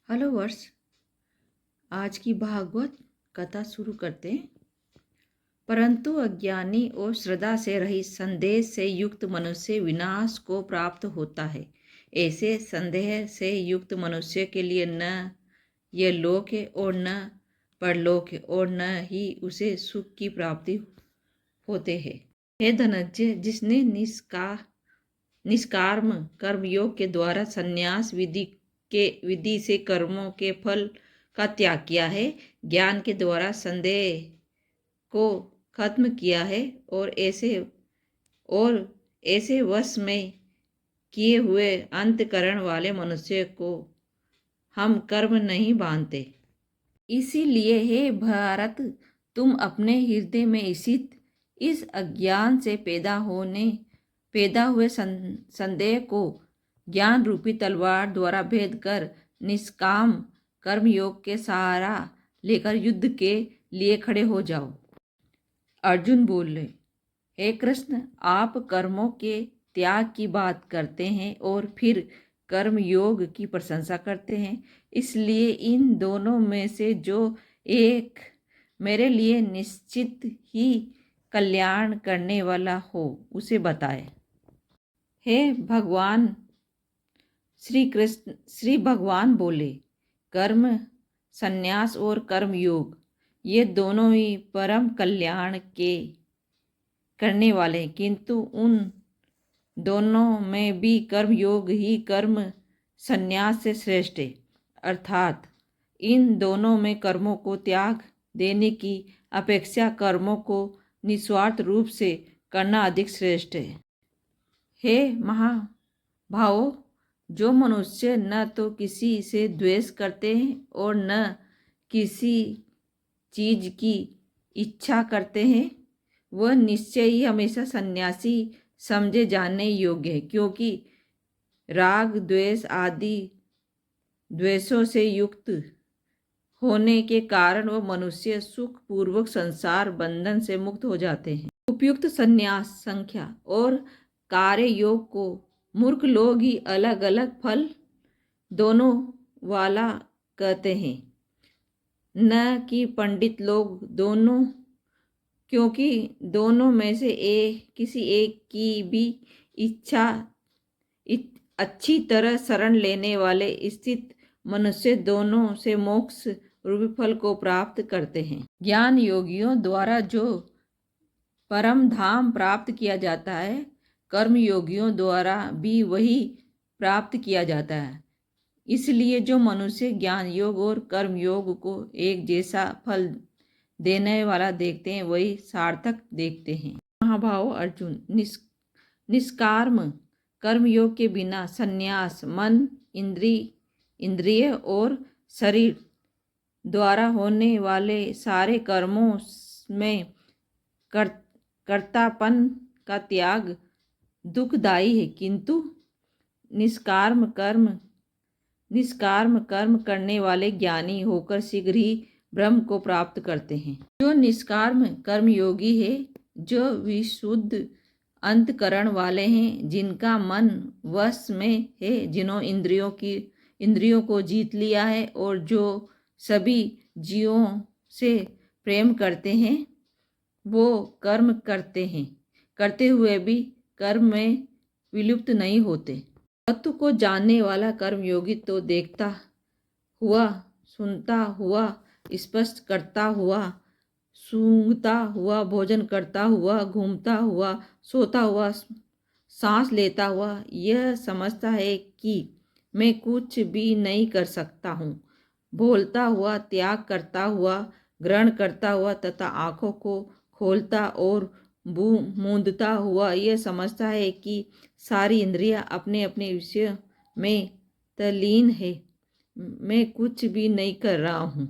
Hello वर्ष। आज की भागवत कथा शुरू करते हैं। परंतु अज्ञानी और श्रद्धा से रहित संदेह से युक्त मनुष्य विनाश को प्राप्त होता है। ऐसे संदेह से युक्त मनुष्य के लिए न यह लोक है और न परलोक है और न ही उसे सुख की प्राप्ति होते है। हे धनंजय, जिसने निष्काम कर्मयोग के द्वारा संन्यास विधि से कर्मों के फल का त्याग किया है, ज्ञान के द्वारा संदेह को खत्म किया है और ऐसे वश में किए हुए अंतकरण वाले मनुष्य को हम कर्म नहीं बांधते। इसीलिए हे भारत, तुम अपने हृदय में स्थित इस अज्ञान से पैदा हुए संदेह को ज्ञान रूपी तलवार द्वारा भेद कर निष्काम कर्मयोग के सहारा लेकर युद्ध के लिए खड़े हो जाओ। अर्जुन बोले, हे कृष्ण, आप कर्मों के त्याग की बात करते हैं और फिर कर्म योग की प्रशंसा करते हैं। इसलिए इन दोनों में से जो एक मेरे लिए निश्चित ही कल्याण करने वाला हो उसे बताए। हे भगवान श्री भगवान बोले, कर्म संन्यास और कर्म योग ये दोनों ही परम कल्याण के करने वाले हैं, किंतु उन दोनों में भी कर्म योग ही कर्म संन्यास से श्रेष्ठ है। अर्थात इन दोनों में कर्मों को त्याग देने की अपेक्षा कर्मों को निस्वार्थ रूप से करना अधिक श्रेष्ठ है। हे महाभावों, जो मनुष्य न तो किसी से द्वेष करते हैं और न किसी चीज की इच्छा करते हैं, वह निश्चय ही हमेशा सन्यासी समझे जाने योग्य है, क्योंकि राग द्वेष आदि द्वेषों से युक्त होने के कारण वह मनुष्य सुख पूर्वक संसार बंधन से मुक्त हो जाते हैं। उपयुक्त संन्यास संख्या और कार्य योग को मूर्ख लोग ही अलग अलग फल दोनों वाला कहते हैं, न कि पंडित लोग दोनों, क्योंकि दोनों में से किसी एक की भी इच्छा अच्छी तरह शरण लेने वाले स्थित मनुष्य दोनों से मोक्ष रूपी फल को प्राप्त करते हैं। ज्ञान योगियों द्वारा जो परम धाम प्राप्त किया जाता है, कर्म योगियों द्वारा भी वही प्राप्त किया जाता है। इसलिए जो मनुष्य ज्ञान योग और कर्म योग को एक जैसा फल देने वाला देखते हैं, वही सार्थक देखते हैं। महाभाव अर्जुन, निष्काम कर्मयोग के बिना संन्यास मन इंद्रिय और शरीर द्वारा होने वाले सारे कर्मों में कर्तापन का त्याग दुखदायी है, किंतु निष्काम कर्म करने वाले ज्ञानी होकर शीघ्र ही ब्रह्म को प्राप्त करते हैं। जो निष्काम कर्म योगी है, जो विशुद्ध अंतकरण वाले हैं, जिनका मन वश में है, जिन्होंने इंद्रियों को जीत लिया है और जो सभी जीवों से प्रेम करते हैं, वो कर्म करते हैं, करते हुए भी कर्म में विलुप्त नहीं होते। तत्व को जानने वाला कर्मयोगी तो देखता हुआ, सुनता हुआ, स्पष्ट करता हुआ, सूंघता हुआ, भोजन करता हुआ, घूमता हुआ, सोता हुआ, सांस लेता हुआ यह समझता है कि मैं कुछ भी नहीं कर सकता हूँ। बोलता हुआ, त्याग करता हुआ, ग्रहण करता हुआ तथा आँखों को खोलता और मूंदता हुआ यह समझता है कि सारी इंद्रियां अपने अपने विषय में तल्लीन है, मैं कुछ भी नहीं कर रहा हूँ।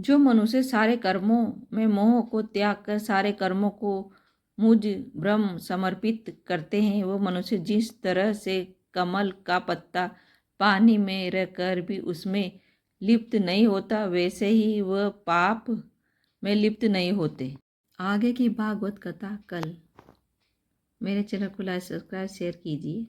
जो मनुष्य सारे कर्मों में मोह को त्याग कर सारे कर्मों को मुझ ब्रह्म समर्पित करते हैं, वो मनुष्य जिस तरह से कमल का पत्ता पानी में रहकर भी उसमें लिप्त नहीं होता, वैसे ही वह पाप में लिप्त नहीं होते। आगे की भागवत कथा कल। मेरे चैनल को लाइक, सब्सक्राइब, शेयर कीजिए।